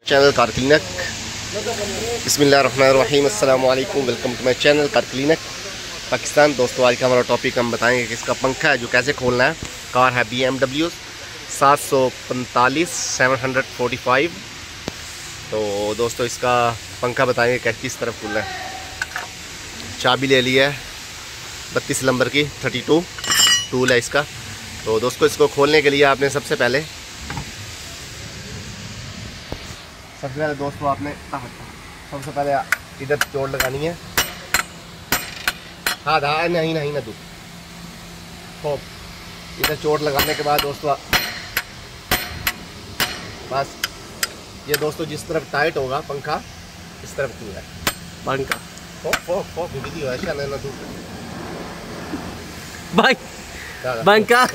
Channel car clinic. बिस्मिल्लाहिर्रहमानिर्रहीम, अस्सलाम वालेकुम, welcome to my channel car clinic Pakistan. दोस्तों आज का हमारा टॉपिक हम बताएंगे कि इसका पंखा है जो कैसे खोलना है। कार है BMW 745 745। तो दोस्तों इसका पंखा बताएंगे कि किस तरफ खुलना है। चाबी ले ली है 32 नंबर की 32 टूल है इसका। तो दोस्तों इसको खोलने के लिए आपने सबसे पहले दोस्तों आपने सबसे पहले इधर चोट लगानी है। हाँ नहीं ना तू हो। इधर चोट लगाने के बाद दोस्तों बस ये दोस्तों जिस तरफ टाइट होगा पंखा इस तरफ क्यों है पंखा हो विधि है ना तू पंखा।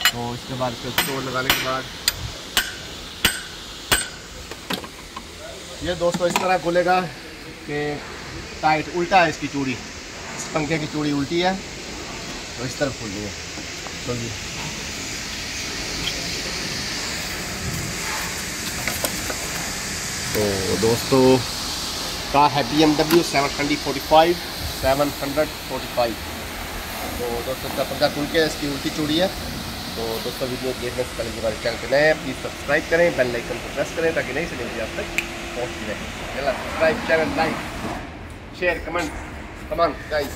तो इसके बाद चोट लगाने के बाद ये दोस्तों इस तरह खुलेगा कि टाइट उल्टा है इसकी चूड़ी। इस पंखे की चूड़ी उल्टी है तो इस तरफ खुलनी है। चलिए तो दोस्तों कार है BMW 745 745। तो दोस्तों इसका पंखा खुल के इसकी उल्टी चूड़ी है। तो दोस्तों वीडियो देखने से पहले हमारे चैनल पे नए हैं प्लीज़ सब्सक्राइब करें, बेल आइकन को प्रेस करें ताकि नई से नई वीडियो आप तक पहुँचती रहे। Subscribe channel, like share comment come on guys.